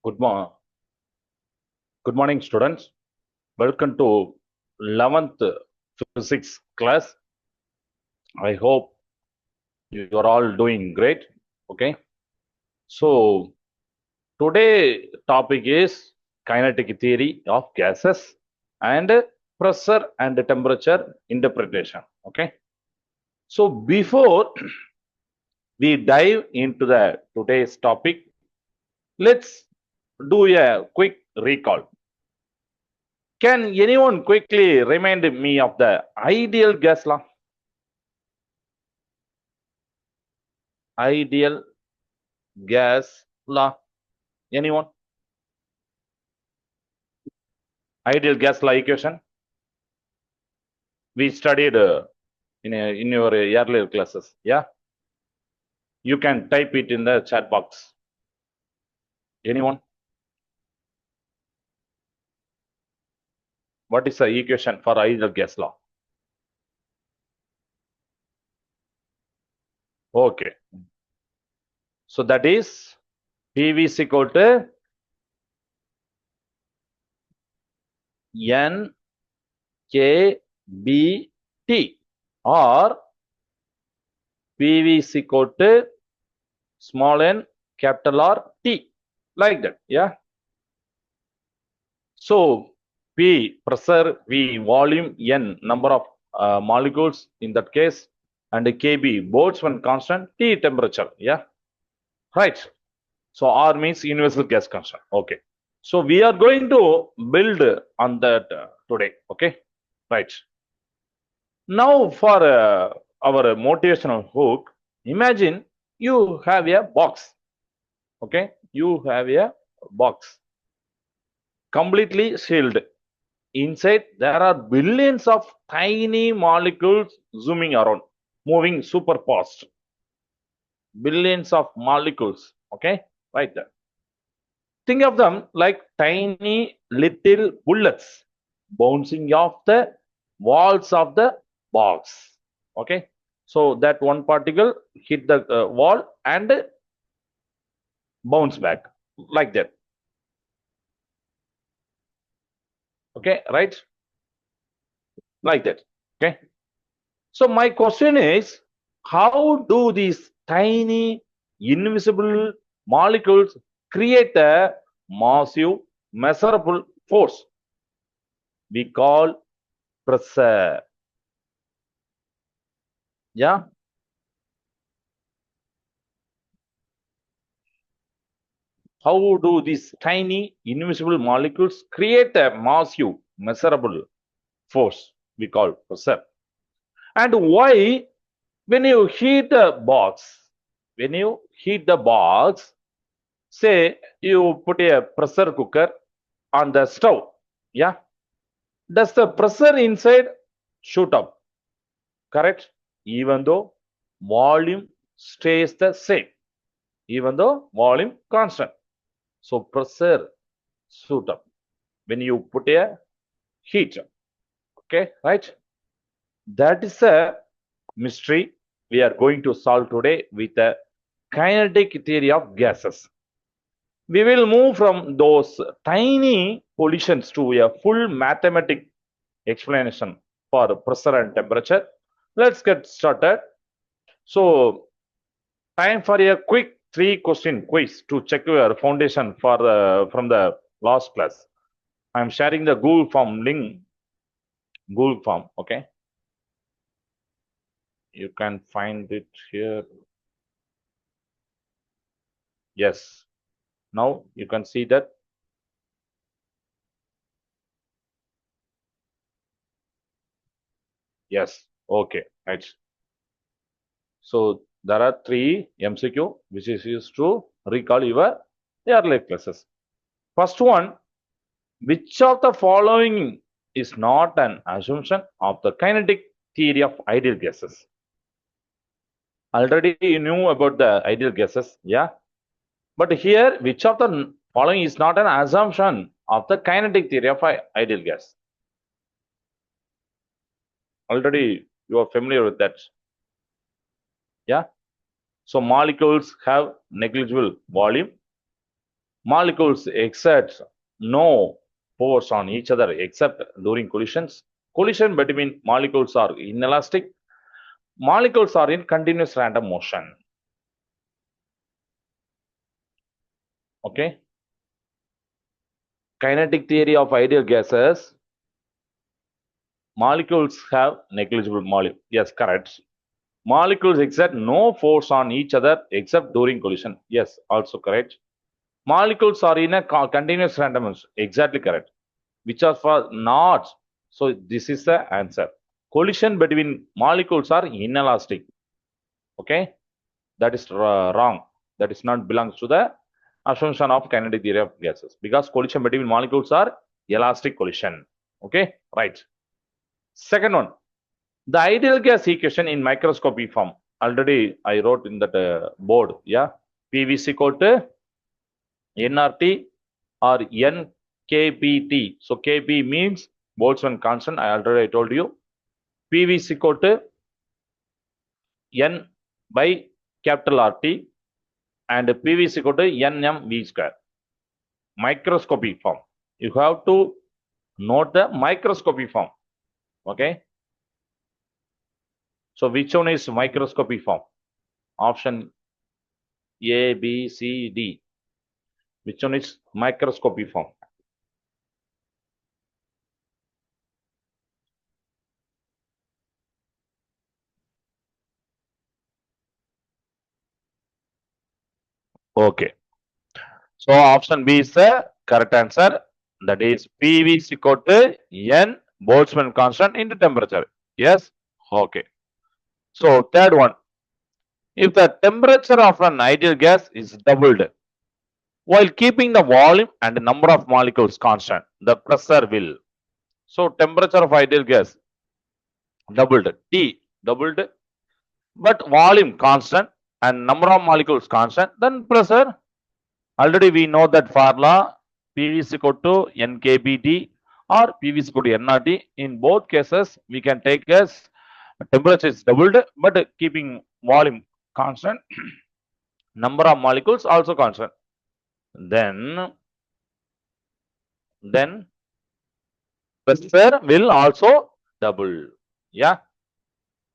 Good morning, students. Welcome to 11th physics class. I hope you are all doing great. Okay. So today topic is kinetic theory of gases and pressure and temperature interpretation. Okay. So before we dive into the today's topic, let's do a quick recall. Can anyone quickly remind me of the ideal gas law? Ideal gas law. Anyone? Ideal gas law equation. We studied in your earlier classes. Yeah. You can type it in the chat box. Anyone? What is the equation for ideal gas law? Okay. So that is PV is equal to N K B T, or PV is equal to small n capital R T, like that. Yeah. So P pressure, V volume, N number of molecules in that case, and Kb Boltzmann constant, T temperature. Yeah, right. So R means universal gas constant. Okay. So we are going to build on that today. Okay, right. Now for our motivational hook, imagine you have a box. Okay, you have a box completely sealed. Inside, there are billions of tiny molecules zooming around, moving super fast. Billions of molecules. Okay, right there. Think of them like tiny little bullets bouncing off the walls of the box. Okay, so that one particle hit the wall and bounce back like that. Okay, right? Like that. Okay. So my question is, how do these tiny invisible molecules create a massive measurable force we call pressure? Yeah. How do these tiny invisible molecules create a massive measurable force we call pressure? And why, when you heat a box, when you heat the box, say you put a pressure cooker on the stove, yeah, does the pressure inside shoot up? Correct? Even though volume stays the same, even though volume constant. So pressure shoot up when you put a heat. Okay, right? That is a mystery we are going to solve today with the kinetic theory of gases. We will move from those tiny collisions to a full mathematic explanation for pressure and temperature. Let's get started. So, time for a quick 3-question quiz to check your foundation for from the last class. I'm sharing the Google form link. Google form, okay? You can find it here. Yes. Now you can see that. Yes. Okay. Right. So there are 3 MCQ which is used to recall your earlier classes. First one, which of the following is not an assumption of the kinetic theory of ideal gases? Already you knew about the ideal gases, yeah? But here, which of the following is not an assumption of the kinetic theory of ideal gas? Already you are familiar with that, yeah? So molecules have negligible volume. Molecules exert no force on each other except during collisions. Collision between molecules are inelastic. Molecules are in continuous random motion. Okay. Kinetic theory of ideal gases. Molecules have negligible volume. Yes, correct. Molecules exert no force on each other except during collision. Yes, also correct. Molecules are in a continuous random motion. Exactly correct. Which are for not. So this is the answer. Collision between molecules are inelastic. Okay, that is wrong. That is not belongs to the assumption of kinetic theory of gases because collision between molecules are elastic collision. Okay, right. Second one, the ideal gas equation in microscopic form. Already I wrote in that board. Yeah, PV is equal to nRT or NKPT. So Kp means Boltzmann constant. I already told you. PV is equal to N by capital RT and PV is equal to NMV square. Microscopic form. You have to note the microscopic form. Okay. So which one is microscopic form? Option A, B, C, D. Which one is microscopic form? Okay. So option B is the correct answer. That is PV is equal to N Boltzmann constant into temperature. Yes. Okay. So third one. If the temperature of an ideal gas is doubled while keeping the volume and number of molecules constant, the pressure will. So temperature of ideal gas doubled, T doubled, but volume constant and number of molecules constant, then pressure. Already we know that formula PV is equal to NKBT or PV is equal to nRT. In both cases, we can take as temperature is doubled, but keeping volume constant, number of molecules also constant. Then pressure will also double. Yeah.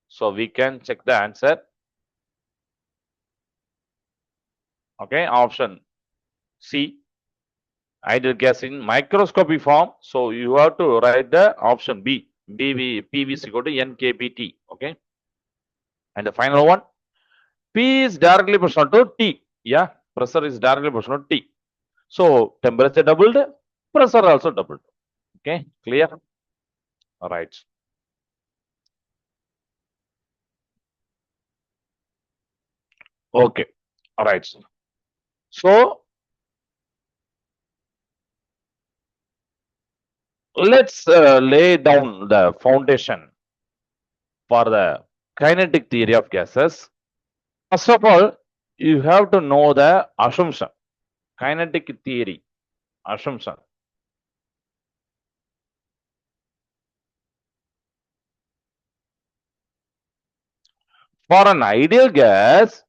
So we can check the answer. Okay. Option C. Ideal gas in microscopic form. So you have to write the option B. PV is equal to NKBT. Okay. And the final one. P is directly proportional to T. Yeah. Pressure is directly proportional to T. So temperature doubled, pressure also doubled. Okay. Clear? All right. Okay. All right. So let's lay down the foundation for the kinetic theory of gases. First of all, you have to know the assumption, kinetic theory assumption. For an ideal gas,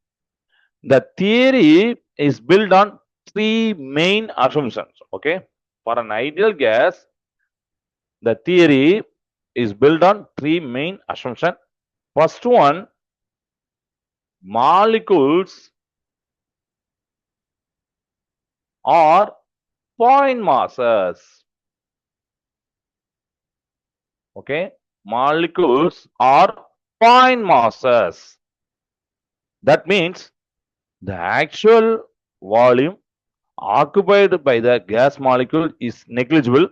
the theory is built on three main assumptions. Okay, for an ideal gas, the theory is built on three main assumptions. First one, molecules are point masses. Okay, molecules are point masses. That means the actual volume occupied by the gas molecule is negligible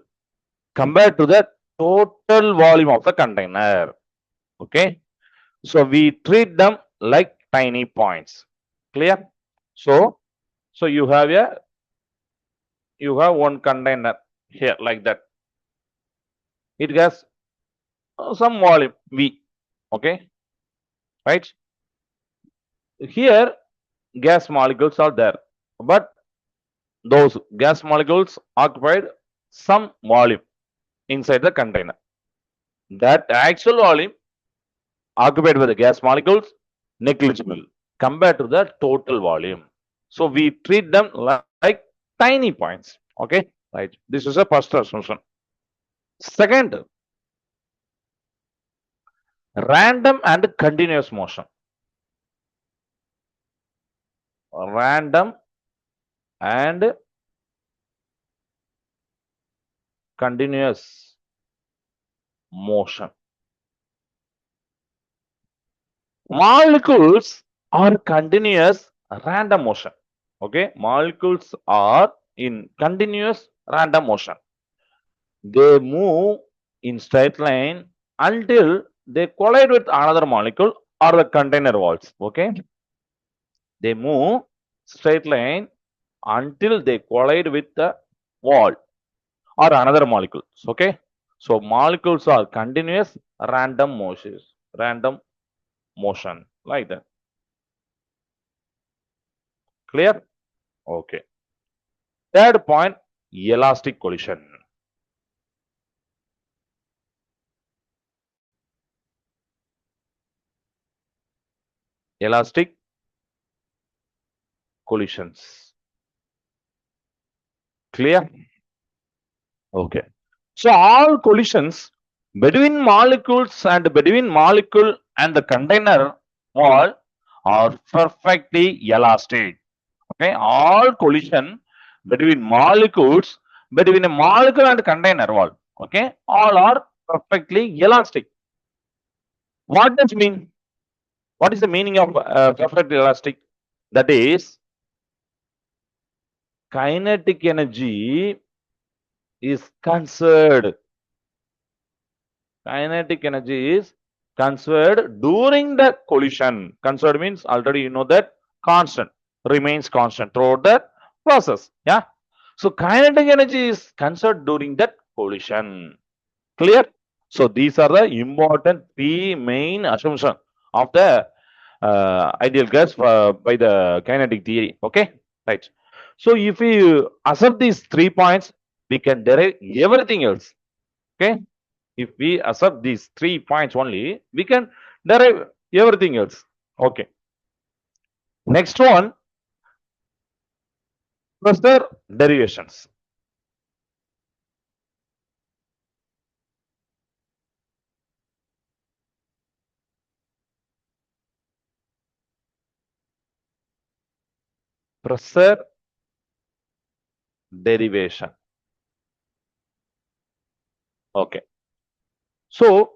compared to the total volume of the container. Okay, so we treat them like tiny points. Clear? So you have one container here like that. It has some volume V. Okay, right? Here gas molecules are there, but those gas molecules occupied some volume inside the container. That actual volume occupied by the gas molecules negligible compared to the total volume. So we treat them like tiny points. Okay, right. This is a first assumption. Second, random and continuous motion. Random and continuous motion. Molecules are continuous random motion. Okay, molecules are in continuous random motion. They move in straight line until they collide with another molecule or the container walls. Okay, they move straight line until they collide with the wall or another molecules. Okay, so molecules are continuous random motions, random motion like that. Clear? Okay. Third point, elastic collision. Elastic collisions. Clear? Okay. So all collisions between molecules and between molecule and the container wall are perfectly elastic. Okay. All collision between molecules, between a molecule and container wall. Okay. All are perfectly elastic. What does mean? What is the meaning of perfectly elastic? That is, kinetic energy is conserved. Kinetic energy is conserved during the collision. Conserved means already you know that constant, remains constant throughout the process. Yeah. So kinetic energy is conserved during that collision. Clear? So these are the important three main assumptions of the ideal gas by the kinetic theory. Okay, right. So if we accept these 3 points, we can derive everything else. Okay, if we accept these 3 points only, we can derive everything else. Okay. Next one, pressure derivations. Pressure derivation. Okay. So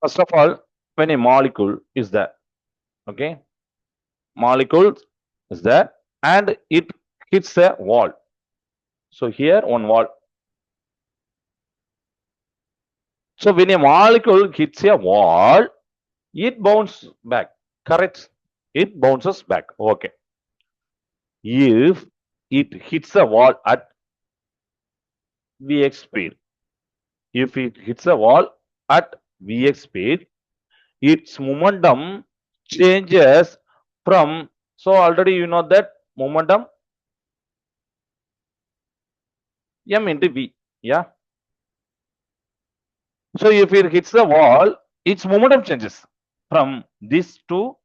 first of all, when a molecule is there, okay, molecule is there and it hits a wall. So here one wall. So when a molecule hits a wall, it bounces back. Correct? It bounces back. Okay. If it hits a wall at Vx speed, if it hits a wall at Vx speed, its momentum changes from, so already you know that momentum m into v. Yeah. So if it hits the wall, its momentum changes from this to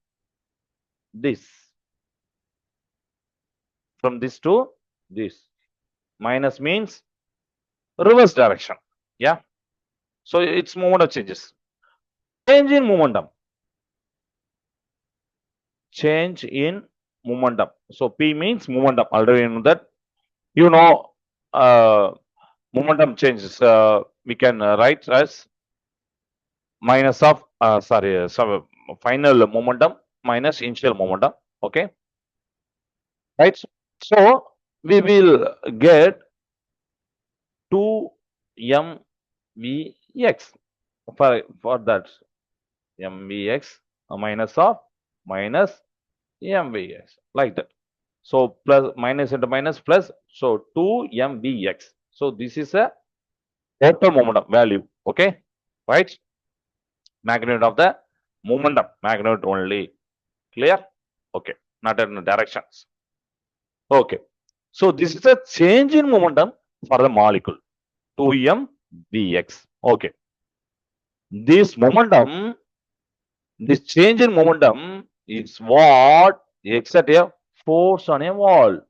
this. From this to this. Minus means reverse direction. Yeah. So its momentum changes. Change in momentum. Change in momentum. So P means momentum. Already you know that. You know, momentum changes. We can write as minus of final momentum minus initial momentum. Okay, right? So we will get 2mvx for that mvx minus of minus mvx like that. So plus minus into minus plus, so 2mvx. So this is a total momentum value. Okay, right? Magnitude of the momentum, magnitude only. Clear? Okay, not in directions. Okay, so this is a change in momentum for the molecule 2mvx. Okay, this momentum, this change in momentum is what exert a force on a wall.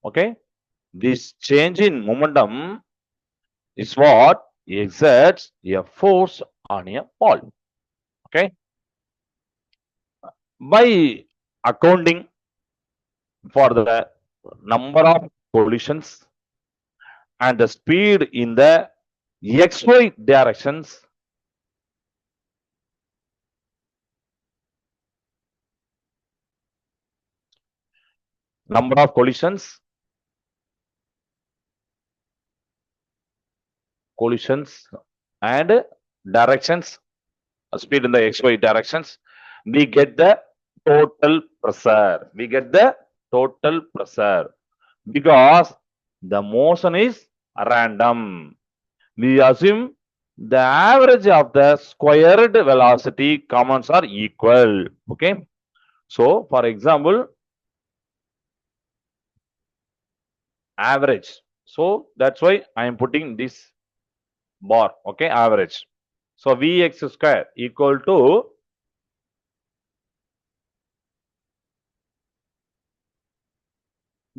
Okay, this change in momentum is what exerts a force on a ball. Okay, by accounting for the number of collisions and the speed in the XY directions, number of collisions and directions, speed in the XY directions, we get the total pressure. We get the total pressure because the motion is random. We assume the average of the squared velocity commands are equal. Okay. So, for example, average. So, that's why I am putting this bar. Okay. Average. So, Vx square equal to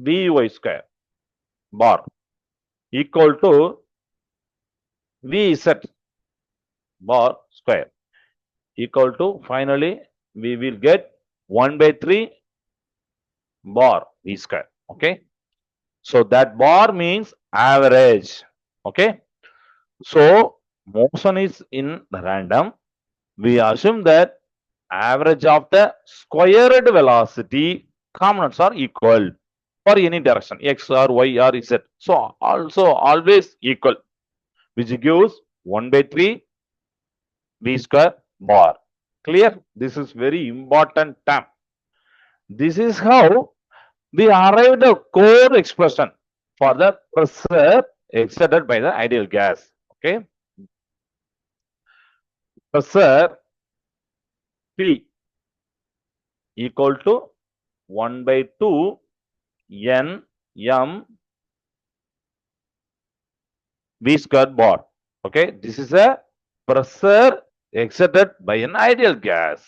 Vy square bar equal to Vz bar square equal to, finally we will get 1 by 3 bar V square. Okay. So that bar means average. Okay. So motion is in random. We assume that average of the squared velocity components are equal for any direction, x or y or z. So also always equal, which gives 1 by 3 V square bar. Clear? This is very important term. This is how we arrived at a core expression for the pressure exerted by the ideal gas. Okay. Pressure P equal to 1 by 2 N M V square bar. Okay. This is a pressure exerted by an ideal gas.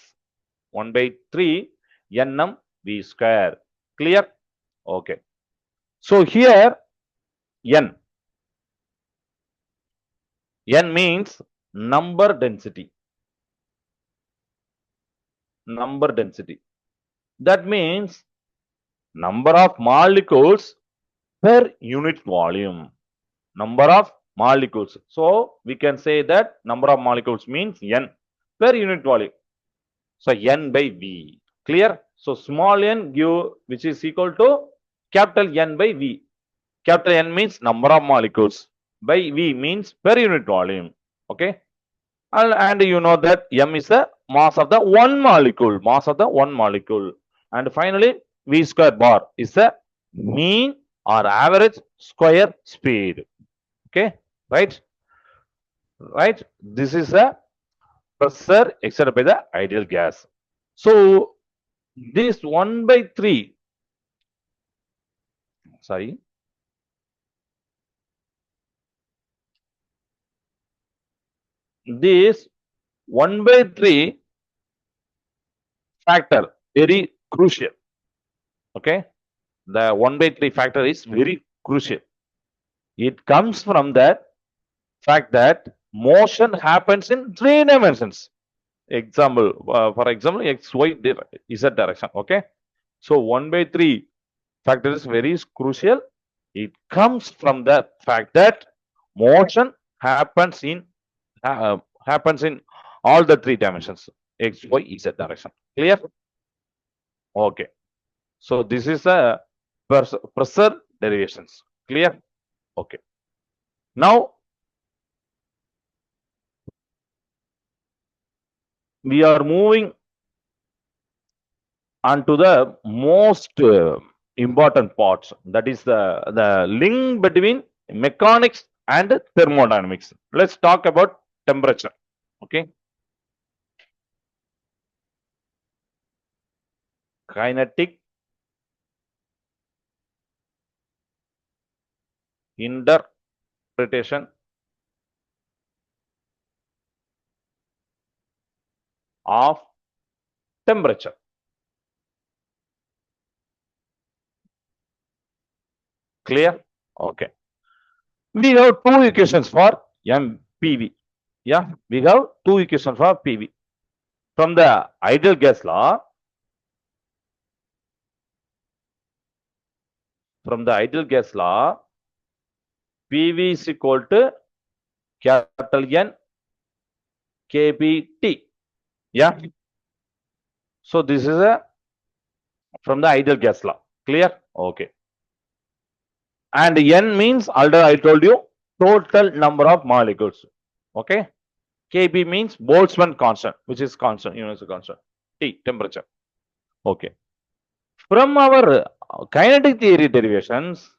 1 by 3 Nm V square. Clear? Okay. So here N. N means number density. Number density. That means number of molecules per unit volume. Number of molecules. So we can say that number of molecules means N per unit volume. So N by V. Clear? So small n give which is equal to capital N by V. Capital N means number of molecules. By V means per unit volume. Okay. And you know that M is the mass of the one molecule. Mass of the one molecule. And finally, V square bar is the mean or average square speed. Okay. Right. Right. This is the pressure exerted by the ideal gas. So this 1 by 3, sorry, this 1 by 3 factor very crucial. Okay. The 1 by 3 factor is very crucial. It comes from the fact that motion happens in 3 dimensions. Example, for example, x, y, z direction. Okay. So 1 by 3 factor is very crucial. It comes from the fact that motion happens in all the 3 dimensions, x, y, z direction. Clear? Okay. So this is a pressure derivations. Clear? Okay. Now we are moving on to the most important parts. That is the link between mechanics and thermodynamics. Let's talk about temperature. Okay. Kinetic, interpretation of temperature. Clear? Okay. We have two equations for MPV. Yeah, we have two equations for PV. From the ideal gas law, PV is equal to capital N KBT. Yeah. So this is a from the ideal gas law. Clear? Okay. And N means already I told you total number of molecules. Okay. Kb means Boltzmann constant, which is constant, universal constant. T, temperature. Okay. From our kinetic theory derivations,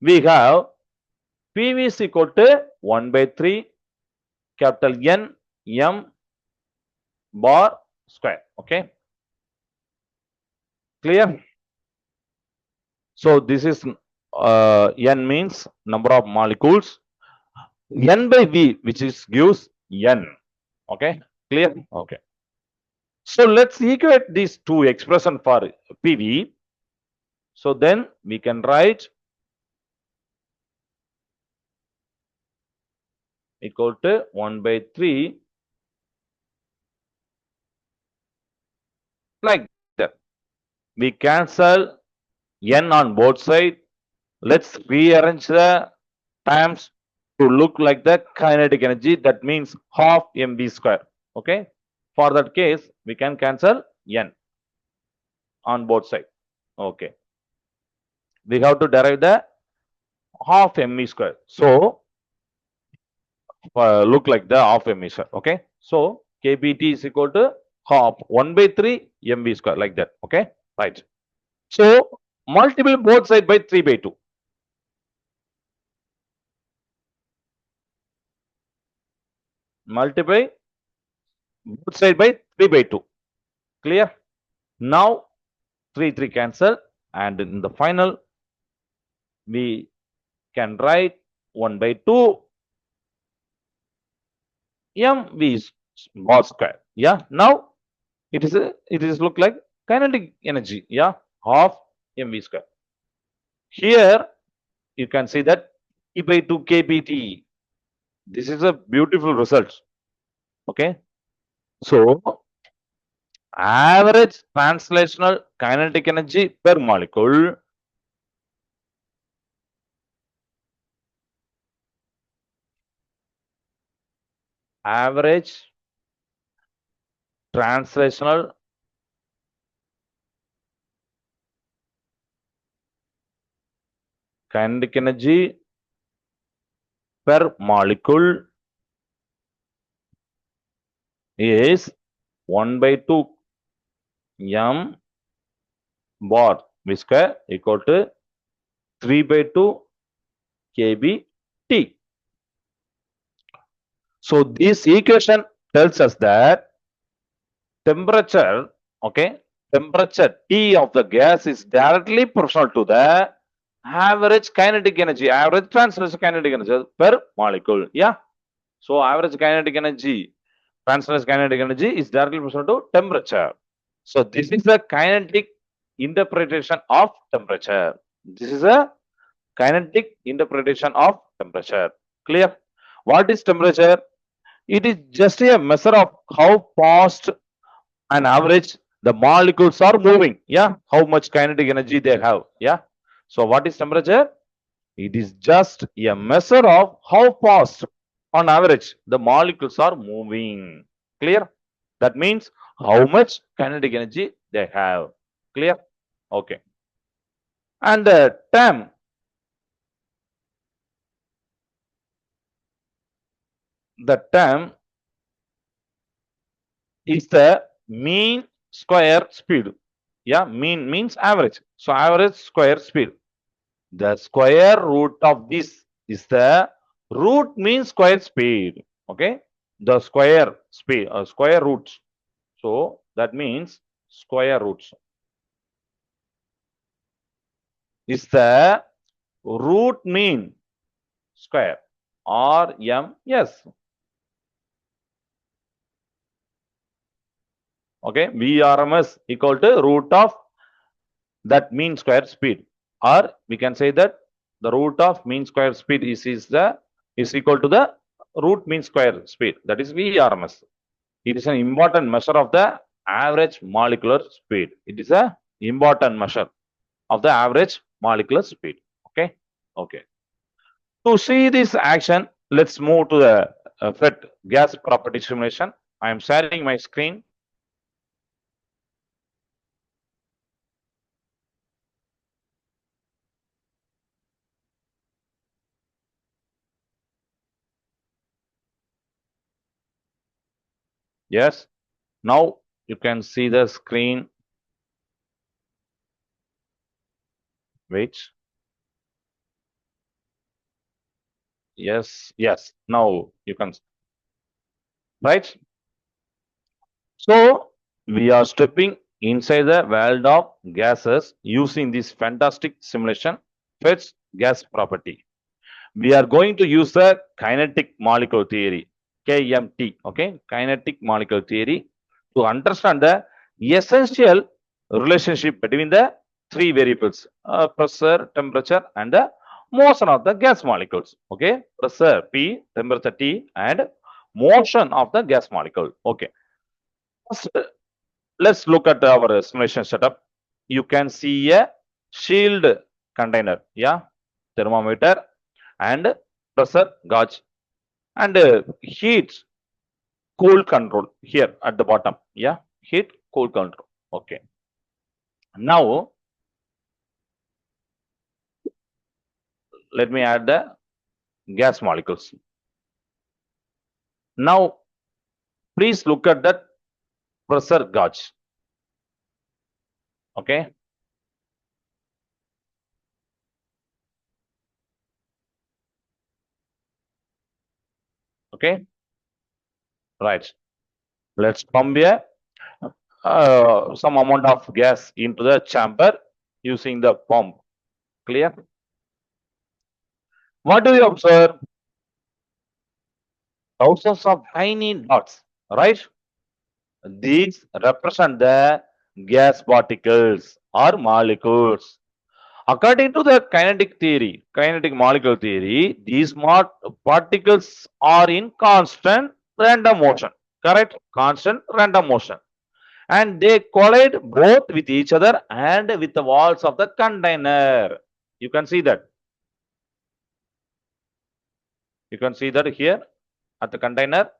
we have PV is equal to 1 by 3 capital N M bar square. Okay. Clear? So this is N means number of molecules. N by V, which is gives N. Okay. Clear? Okay. So let's equate these two expression for PV. So then we can write equal to 1 by 3 like that. We cancel N on both sides. Let's rearrange the terms to look like the kinetic energy. That means half mv square. Okay. For that case, we can cancel N on both sides. Okay. We have to derive the half mv square. So look like the half mv square. Okay. So kbt is equal to half 1 by 3 mv square like that. Okay. Right. So multiply both sides by 3 by 2. Multiply both sides by 3 by 2. Clear? Now 3 cancel, and in the final we can write 1 by 2 mv bar square. Yeah. Now it is look like kinetic energy. Yeah. Half mv square. Here you can see that E by 2 kbt. This is a beautiful result. Okay. So average translational kinetic energy per molecule average translational kinetic energy per molecule is 1 by 2 m bar v square equal to 3 by 2 kbt. So this equation tells us that temperature, okay, temperature T of the gas is directly proportional to the average kinetic energy, average translational kinetic energy per molecule. Yeah. So average kinetic energy, translational kinetic energy is directly proportional to temperature. So this is the kinetic interpretation of temperature. This is a kinetic interpretation of temperature. Clear? What is temperature? It is just a measure of how fast on average the molecules are moving. Yeah. How much kinetic energy they have. Yeah. So what is temperature? It is just a measure of how fast on average the molecules are moving. Clear? That means how much kinetic energy they have. Clear? Okay. And the term is the mean square speed. Yeah, mean means average. So average square speed. The square root of this is the root means square speed. Okay, the square speed or square roots. So that means square roots is the root mean square RMS. Okay, VRMS equal to root of that mean square speed, or we can say that the root of mean square speed is equal to the root mean square speed, that is VRMS. It is an important measure of the average molecular speed. It is a important measure of the average molecular speed. Okay. Okay. To see this action, let's move to the FET gas property simulation. I am sharing my screen. Yes. Now you can see the screen. Wait. Yes. Yes. Now you can. Right. So we are stepping inside the world of gases using this fantastic simulation, FET's gas property. We are going to use the kinetic molecule theory, KMT, okay, kinetic molecule theory, to understand the essential relationship between the three variables, pressure, temperature, and the motion of the gas molecules. Okay, pressure P, temperature T, and motion of the gas molecule. Okay, first, let's look at our simulation setup. You can see a shield container, yeah, thermometer and pressure gauge, and heat cool control here at the bottom, yeah, heat cool control. Okay, now let me add the gas molecules. Now please look at that pressure gauge. Okay, okay, right, let's pump here some amount of gas into the chamber using the pump. Clear? What do you observe? Thousands of tiny dots, right? These represent the gas particles or molecules. According to the kinetic molecule theory, these particles are in constant random motion. Correct? Constant random motion. And they collide both with each other and with the walls of the container. You can see that. You can see that here at the container.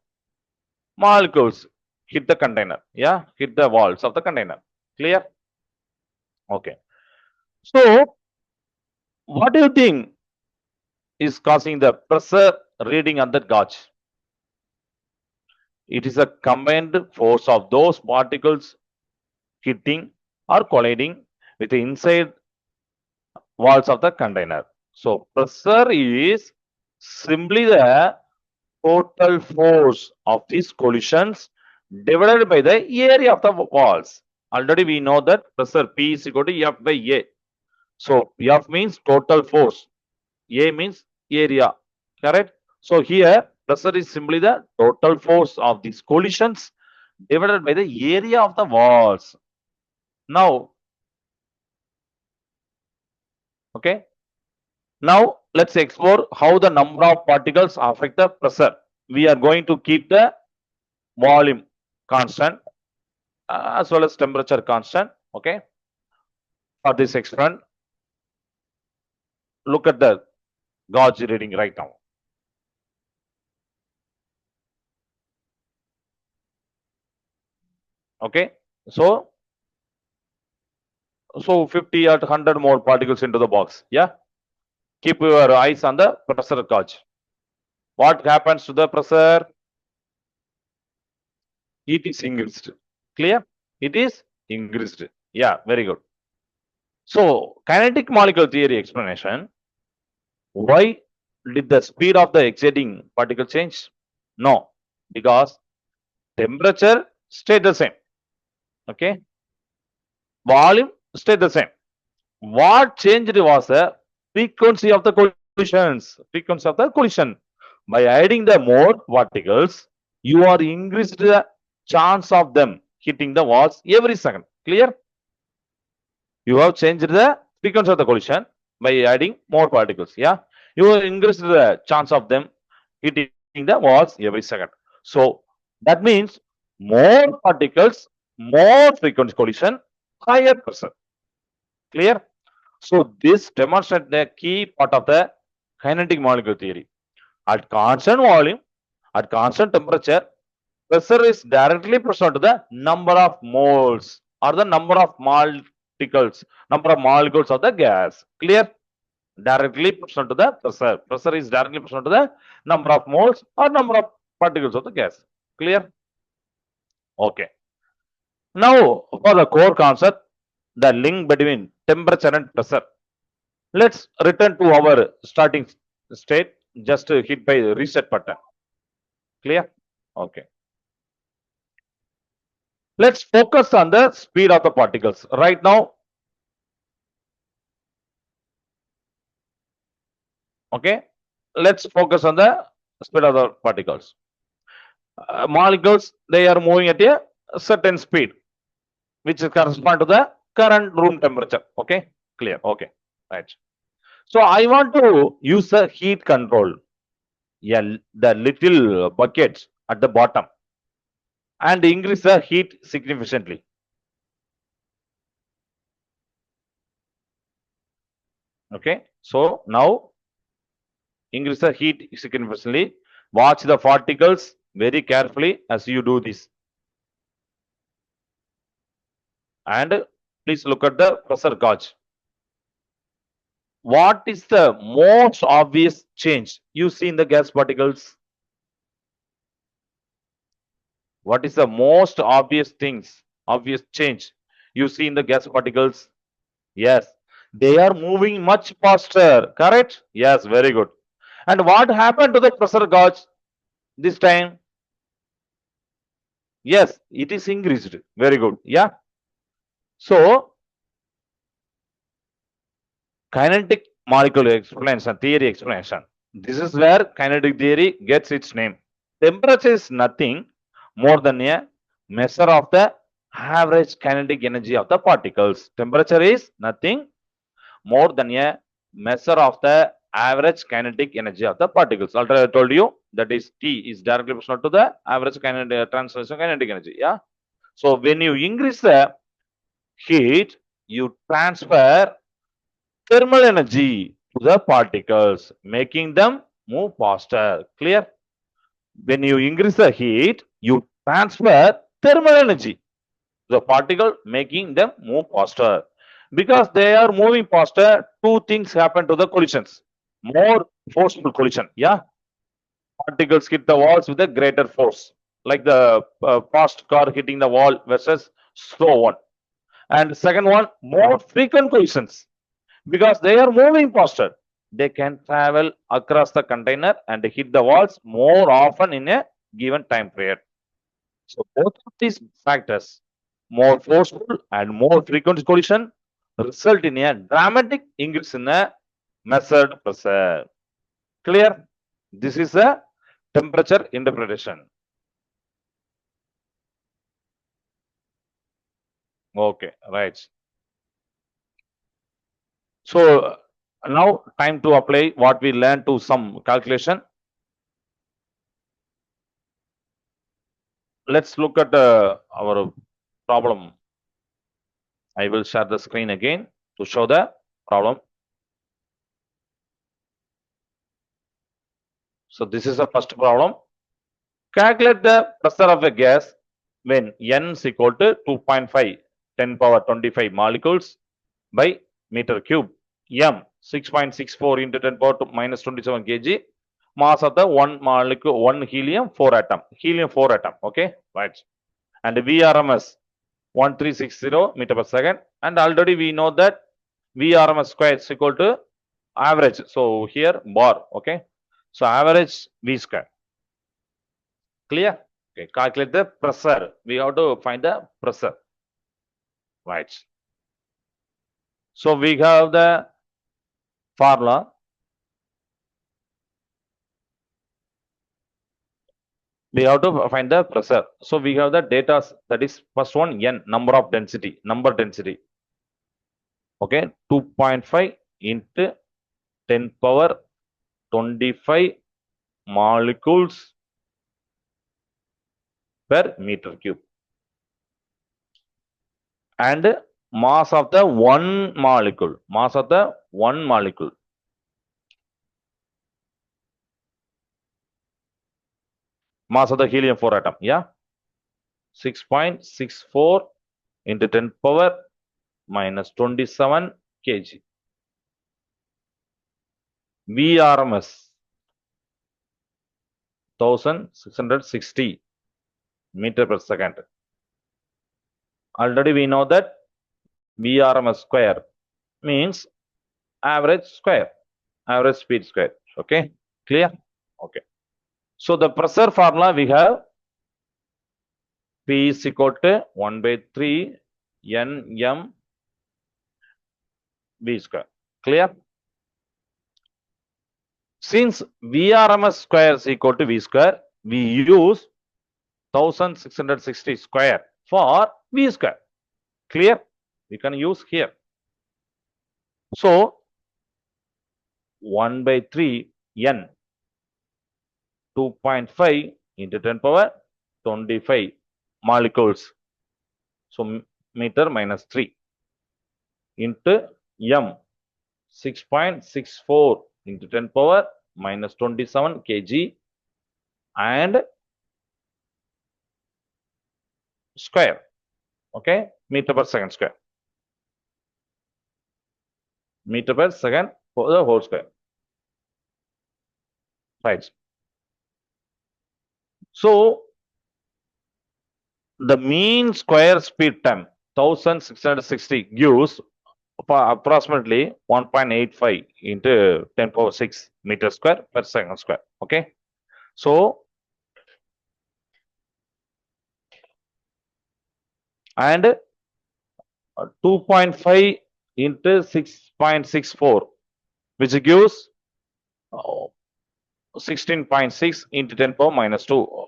Molecules hit the container. Yeah, hit the walls of the container. Clear? Okay. So, what do you think is causing the pressure reading on the gauge? It is a combined force of those particles hitting or colliding with the inside walls of the container. So, pressure is simply the total force of these collisions divided by the area of the walls. Already we know that pressure P is equal to F by A. So F means total force, A means area, correct? So here pressure is simply the total force of these collisions divided by the area of the walls. Now, okay. Now let's explore how the number of particles affect the pressure. We are going to keep the volume constant as well as temperature constant. Okay. For this experiment, look at the gauge reading right now. Okay. So 50 or 100 more particles into the box. Yeah. Keep your eyes on the pressure gauge. What happens to the pressure? It is increased. Clear? It is increased. Yeah, very good. So, kinetic molecule theory explanation. Why did the speed of the exciting particle change? No, because temperature stayed the same. Okay. Volume stayed the same. What changed was the frequency of the collisions. Frequency of the collision. By adding the more particles, you are increased the chance of them hitting the walls every second. Clear? You have changed the frequency of the collision by adding more particles. Yeah, you will increase the chance of them hitting the walls every second. So that means more particles, more frequency collision, higher pressure. Clear? So this demonstrates the key part of the kinetic molecule theory. At constant volume, at constant temperature, pressure is directly proportional to the number of moles or the number of molecules of the gas. Clear? Directly proportional to the pressure. Pressure is directly proportional to the number of moles or number of particles of the gas. Clear? Okay. Now, for the core concept, the link between temperature and pressure. Let's return to our starting state. Just hit by the reset button. Clear? Okay. Let's focus on the speed of the particles. Right now, okay, let's focus on the speed of the particles. Molecules, they are moving at a certain speed, which correspond to the current room temperature. Okay, clear. Okay, right. So I want to use the heat control. Yeah, the little buckets at the bottom and increase the heat significantly. Okay, so now increase the heat significantly. Watch the particles very carefully as you do this. And please look at the pressure gauge. What is the most obvious change you see in the gas particles? What is the most obvious change you see in the gas particles? Yes, they are moving much faster, correct? Yes, very good. And what happened to the pressure gauge this time? Yes, it is increased. Very good. Yeah. So, kinetic molecular explanation, theory explanation. This is where kinetic theory gets its name. Temperature is nothing more than a measure of the average kinetic energy of the particles. Temperature is nothing more than a measure of the average kinetic energy of the particles. Already I told you that is T is directly proportional to the average kinetic translation kinetic energy. Yeah. So when you increase the heat, you transfer thermal energy to the particles, making them move faster. Clear? When you increase the heat, you transfer thermal energy to the particle, making them move faster. Because they are moving faster, two things happen to the collisions. More forceful collision. Yeah. Particles hit the walls with a greater force, like the fast car hitting the wall versus slow one. And second one, more frequent collisions because they are moving faster. They can travel across the container and hit the walls more often in a given time period. So both of these factors, more forceful and more frequent collision, result in a dramatic increase in a measured pressure. Clear? This is a temperature interpretation. Okay, right. So now time to apply what we learned to some calculation. Let's look at our problem. I will share the screen again to show the problem. So this is the first problem. Calculate the pressure of a gas when N is equal to 2.5 10 power 25 molecules by meter cube. M 6.64 into 10 power to minus 27 kg. Mass of the one molecule, one helium 4 atom. Helium 4 atom. Okay, right. And VRMS 1360 meter per second. And already we know that VRMS square is equal to average. So here bar. Okay. So average V square. Clear? Okay. Calculate the pressure. We have to find the pressure. Right. So we have the formula. we have to find the pressure. So we have the data, that is first one, n, number density. Okay, 2.5 into 10 power 25 molecules per meter cube. And mass of the one molecule. Mass of the one molecule. Mass of the helium-4 atom. Yeah. 6.64 into 10 power minus 27 kg. VRMS 1660 meter per second. Already we know that VRMS square means average speed square. Okay, clear? Okay. So the pressure formula we have P is equal to 1 by 3 Nm V square. Clear? Since VRMS square is equal to V square, we use 1660 square for V square. Clear? We can use here. So 1 by 3 N 2.5 into 10 power 25 molecules. So meter minus 3 into M 6.64 into 10 power minus 27 kg and square. Okay, meter per second square. Meter per second for the whole square. Right. So the mean square speed time 1660 gives approximately 1.85 into 10 power 6 meter square per second square. Okay. So and 2.5 into 6.64 which gives 16.6 into 10 power minus 2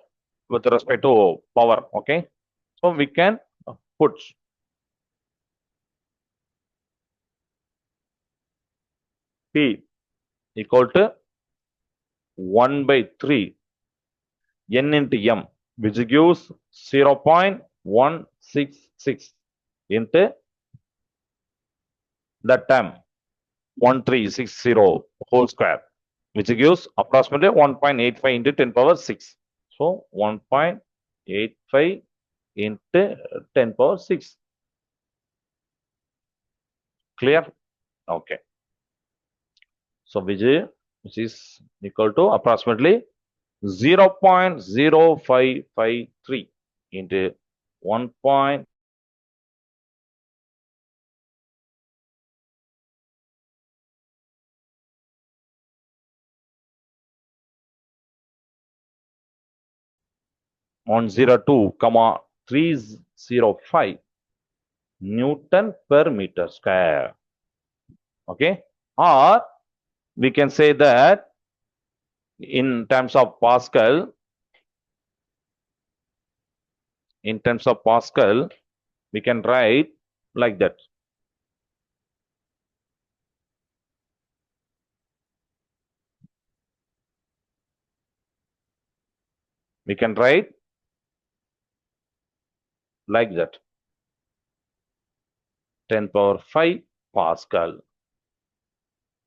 with respect to power. Okay, so we can put P equal to 1 by 3 N into M, which gives 0.166 into that term 1360 whole square, which gives approximately 1.85 into 10 power 6. So 1.85 into 10 power 6. Clear? Okay. So which is equal to approximately 0.0553 into 1. 102,305 Newton per meter square. Okay, or we can say that in terms of Pascal, we can write like that. We can write like that. 10 power 5 Pascal.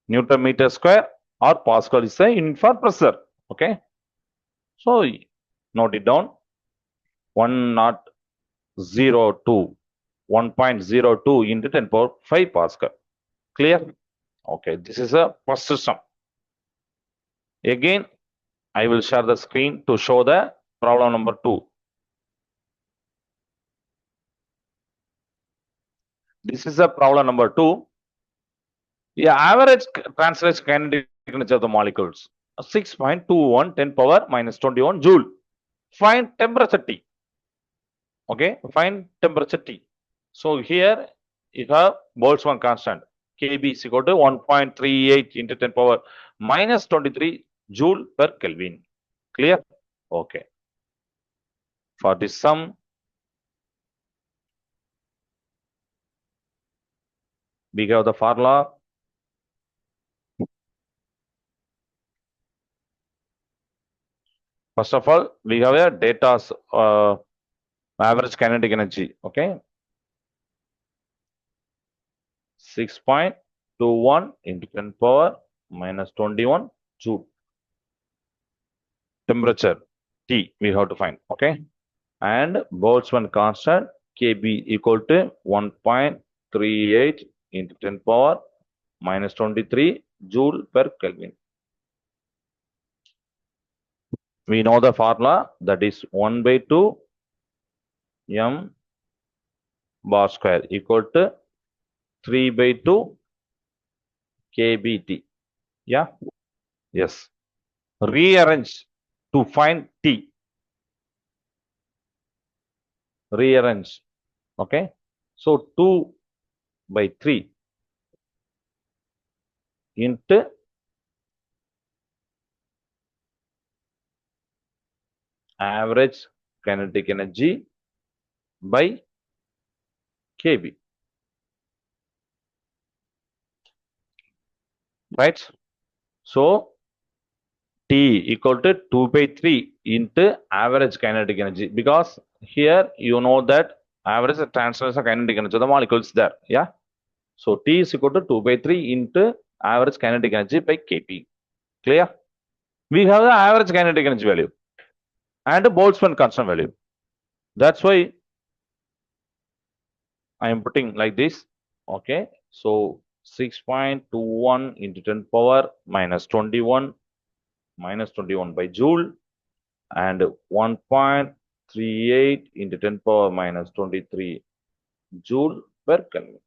Newton meter square or Pascal is the unit for pressure. Okay. So note it down. 1.02 into 10 power 5 Pascal. Clear? Okay. This is a first system. Again, I will share the screen to show the problem number 2. This is a problem number 2. The average translation kinetic energy of the molecules 6.21 10 power minus 21 joule. Find temperature T. Okay, find temperature T. So here you have Boltzmann constant Kb is equal to 1.38 into 10 power minus 23 joule per Kelvin. Clear? Okay. For the sum, we have the formula. First of all, we have a data's average kinetic energy. Okay, 6.21 into 10 power minus 21 joule. Temperature T we have to find. Okay, and Boltzmann constant Kb equal to 1.38 into 10 power minus 23 joule per Kelvin. We know the formula, that is 1 by 2 m bar square equal to 3 by 2 kbt. Yeah, yes. Rearrange to find T. Rearrange. Okay, so 2 by 3 into average kinetic energy by kb, right? So T equal to 2 by 3 into average kinetic energy, because here you know that average transverse kinetic energy of the molecules there. Yeah, so T is equal to 2 by 3 into average kinetic energy by kp. Clear? We have the average kinetic energy value and the Boltzmann constant value. That's why I am putting like this. Okay, so 6.21 into 10 power minus 21 by joule, and 1.38 into 10 power minus 23 joule per Kelvin.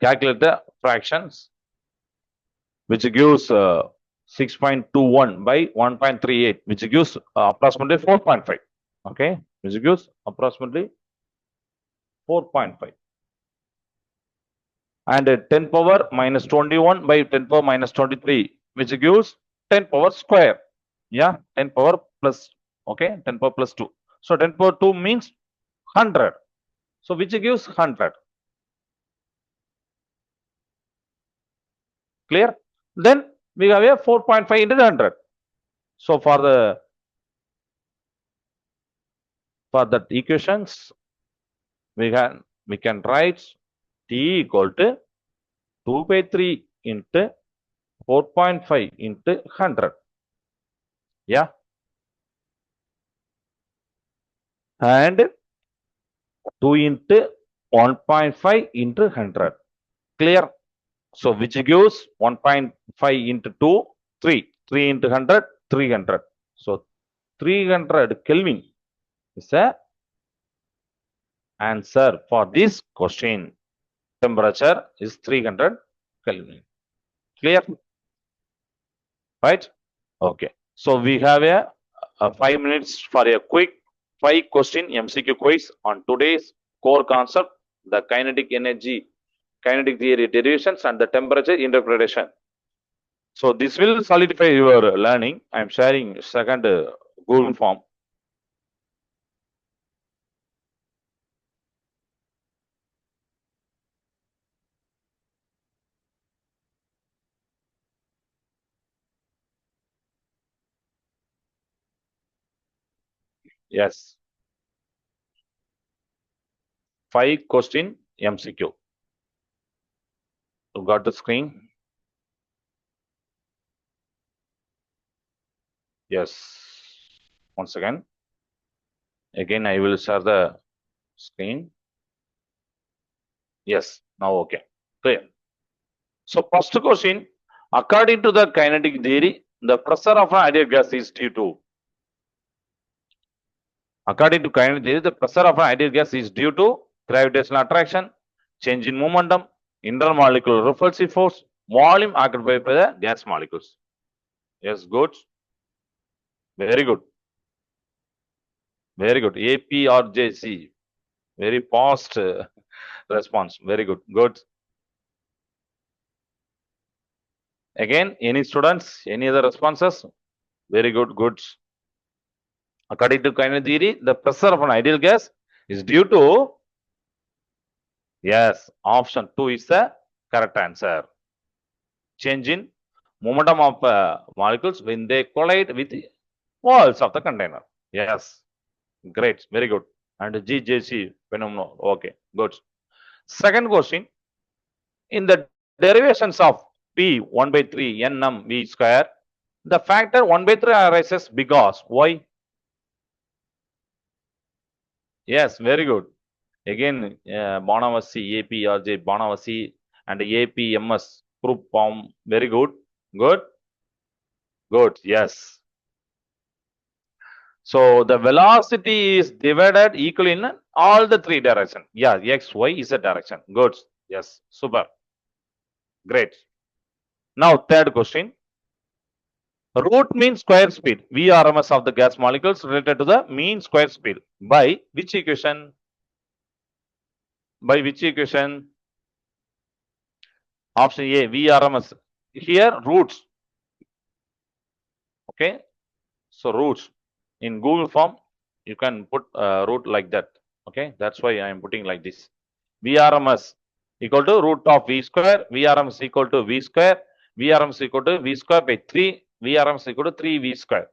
Calculate the fractions, which gives 6.21 by 1.38, which gives approximately 4.5. Okay, which gives approximately 4.5. And 10 power minus 21 by 10 power minus 23, which gives 10 power square. Yeah, 10 power plus, okay, 10 power plus 2. So 10 power 2 means 100. So which gives 100. Clear? Then we have a 4.5 into 100. So for that equations, we can write T equal to 2 by 3 into 4.5 into 100. Yeah. And 2 into 1.5 into 100. Clear? So which gives 1.5 into 2, 3. 3 into 100, 300. So 300 Kelvin is the answer for this question. Temperature is 300 Kelvin. Clear? Right? Okay. So we have a 5 minutes for a quick 5-question MCQ quiz on today's core concept, the kinetic energy, kinetic theory derivations, and the temperature interpretation. So this will solidify your learning. I am sharing second Google form. Yes. 5-question MCQ. You got the screen? Yes. Once again. Again, I will share the screen. Yes. Now, okay. Clear. So, first question. According to the kinetic theory, the pressure of an ideal gas is due to. According to kinetic theory, the pressure of an ideal gas is due to gravitational attraction, change in momentum, intermolecular repulsive force, volume occupied by the gas molecules. Yes, good. Very good. Very good. APRJC. Very fast response. Very good. Good. Again, any students, any other responses? Very good. Good. According to kinetic theory, the pressure of an ideal gas is due to, yes, option 2 is the correct answer. Change in momentum of molecules when they collide with the walls of the container. Yes, great, very good. And GJC phenomenon. Okay, good. Second question, in the derivations of P 1 by 3 nm V square, the factor 1 by 3 arises because why? Yes, very good. Again, Bonavasi, APRJ, Bonavasi, and APMS group form. Very good. Good. Good. Yes. So the velocity is divided equally in all the three directions. Yeah, X, Y, Z direction. Good. Yes. Super. Great. Now, third question. Root mean square speed. VRMS of the gas molecules related to the mean square speed. By which equation? By which equation? Option A, VRMS. Here, roots. Okay. So, roots. In Google form, you can put root like that. Okay. That's why I am putting like this. VRMS equal to root of V square. VRMS equal to V square. VRMS equal to V square by 3. VRMS equal to 3V square.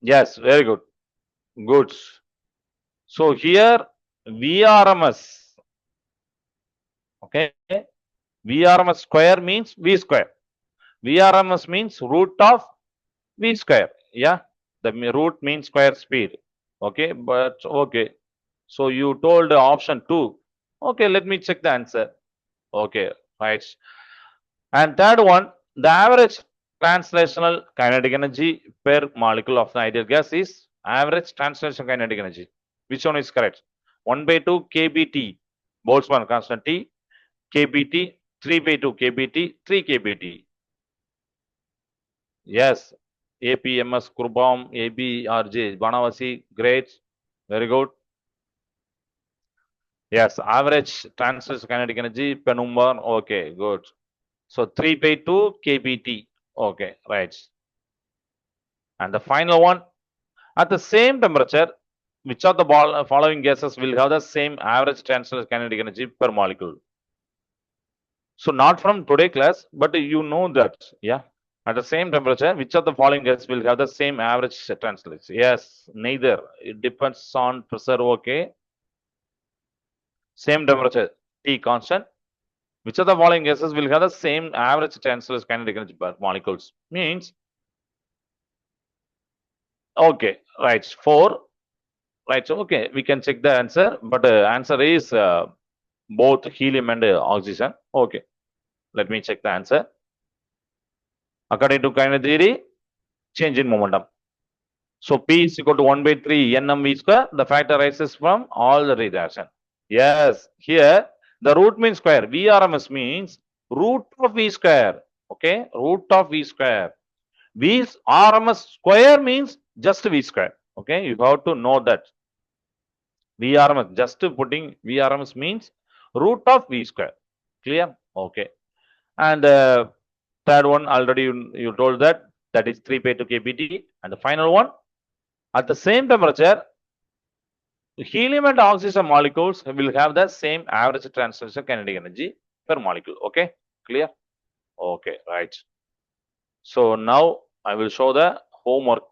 Yes. Very good. Good. So, here, VRMS. Okay. VRMS square means V square. VRMS means root of V square. Yeah. The root means square speed. Okay. But okay. So you told option 2. Okay. Let me check the answer. Okay. Right. And third one, the average translational kinetic energy per molecule of the ideal gas is average translational kinetic energy. Which one is correct? 1 by 2 kBT, Boltzmann constant T, kBT, 3 by 2 kBT, 3 kBT. Yes, APMS, Kurbam, ABRJ, Banavasi, great, very good. Yes, average transverse kinetic energy per number, okay, good. So 3 by 2 kBT, okay, right. And the final one, at the same temperature, which of the following gases will have the same average transverse kinetic energy per molecule? So not from today class, but you know that, yeah. At the same temperature, which of the following gases will have the same average translation? Yes, neither. It depends on pressure, okay. Same temperature, T constant. Which of the following gases will have the same average transverse kinetic energy per molecules? Means, okay, right, 4. Right, so okay, we can check the answer, but answer is both helium and oxygen. Okay, let me check the answer. According to kinetic theory, change in momentum. So P is equal to 1 by 3 nmv square. The factor arises from all the direction. Yes, here the root means square. VRMS means root of V square. Okay, root of V square. V RMS square means just V square. Okay, you have to know that. VRMS, just putting VRMS means root of V square. Clear? Okay. And third one, already you told that is 3 by 2 kBT. And the final one, at the same temperature, helium and oxygen molecules will have the same average translation kinetic energy per molecule. Okay, clear? Okay, right. So now I will show the homework.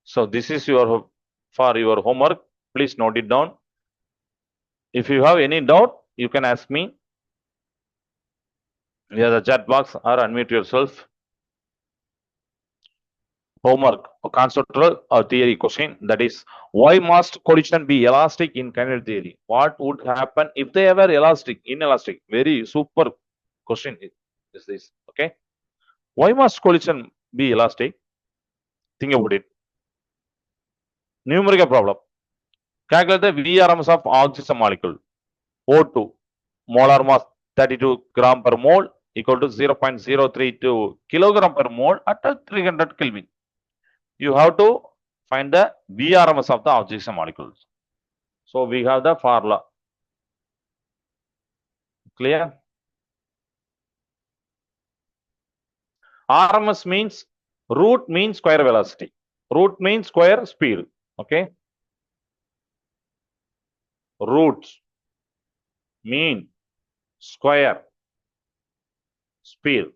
So this is your for your homework. Please note it down. If you have any doubt, you can ask me via the chat box or unmute yourself. Homework, conceptual or theory question, that is, why must collision be elastic in kinetic theory? What would happen if they were elastic, inelastic? Very super question is this. Okay, why must collision be elastic? Think about it. Numerical problem. Calculate the VRMS of oxygen molecule. O2, molar mass 32 gram per mole equal to 0.032 kilogram per mole at 300 Kelvin. You have to find the VRMS of the oxygen molecules. So we have the formula. Clear? RMS means root means square velocity. Root means square speed. Okay. Roots mean square speed.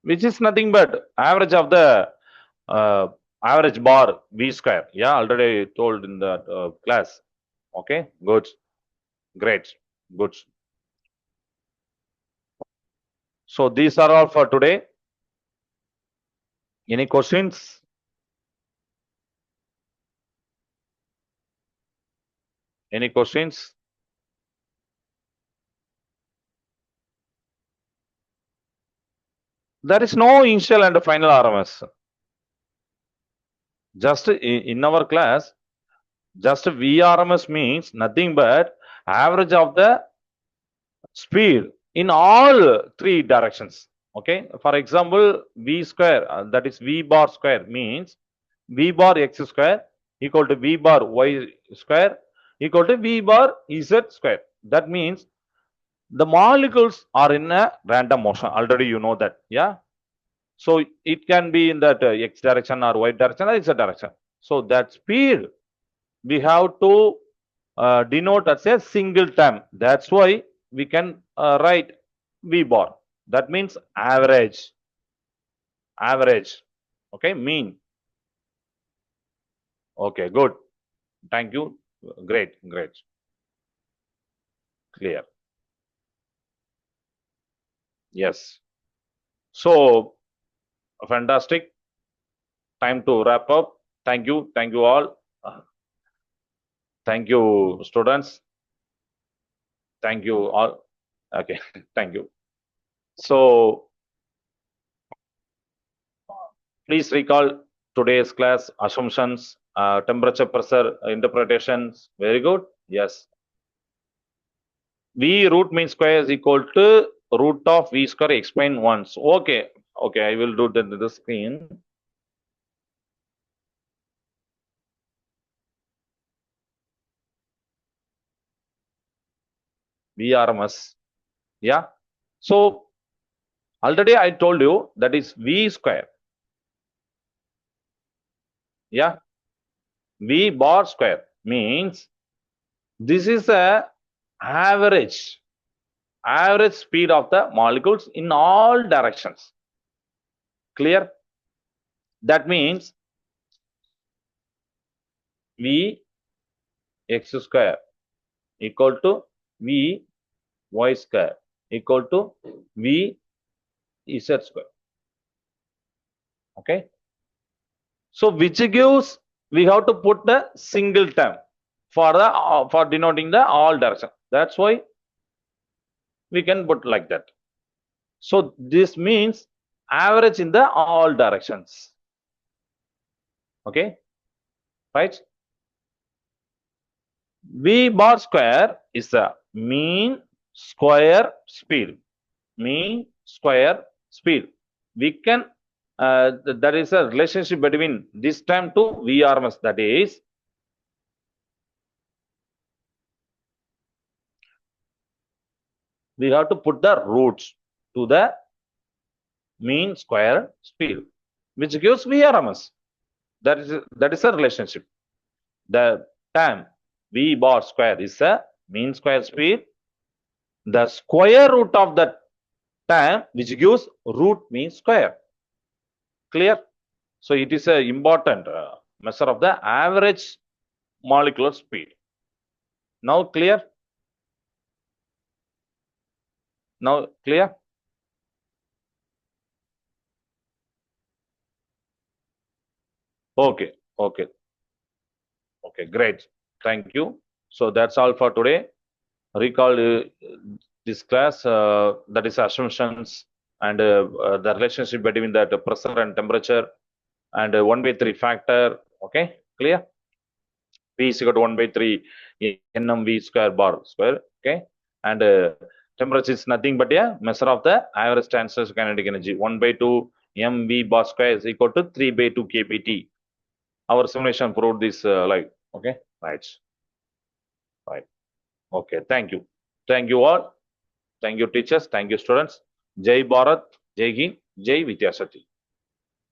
Which is nothing but average of the average bar V square. Yeah, already told in the class. Okay, good, great, good. So these are all for today. Any questions? Any questions? There is no initial and final RMS. Just in our class, just VRMS means nothing but average of the speed in all three directions. Okay. For example, V square, that is V bar square means V bar X square equal to V bar Y square equal to V bar Z square. That means the molecules are in a random motion. Already you know that. Yeah. So it can be in that X direction or Y direction or Z direction. So that speed we have to denote as a single term. That's why we can write V bar. That means average. Average. Okay, mean. Okay, good. Thank you. Great, great. Clear. Yes. So, fantastic. Time to wrap up. Thank you. Thank you all. Thank you, students. Thank you all. Okay, thank you. So, please recall today's class assumptions, temperature, pressure, interpretations. Very good. Yes. V root mean square is equal to root of V square. Explain once. Okay. Okay. I will do the screen. VRMS. Yeah. So already I told you that is V square. Yeah. V bar square means this is a average speed of the molecules in all directions. Clear? That means V X square equal to V Y square equal to V Z square. Okay. So which gives we have to put the single term for the for denoting the all direction. That's why we can put like that. So this means average in the all directions. Okay, right? V bar square is the mean square speed. Mean square speed. We can there is a relationship between this term to VRMS. That is we have to put the roots to the mean square speed, which gives VRMS. That is a relationship. The term V bar square is a mean square speed. The square root of that term, which gives root mean square. Clear? So it is a important measure of the average molecular speed. Now clear? Now clear? Okay, okay, okay, great. Thank you. So that's all for today. Recall this class, that is assumptions and the relationship between that pressure and temperature and 1/3 factor. Okay, clear? P is equal to 1/3 nmv square bar square. Okay, and temperature is nothing but a measure of the average transverse kinetic energy. 1/2 mv bar square is equal to 3/2 kpt. Our simulation proved this like, okay, right, right. Okay, thank you all. Thank you, teachers. Thank you, students. Jai Bharat, Jai Hind, Jai Vidyasati.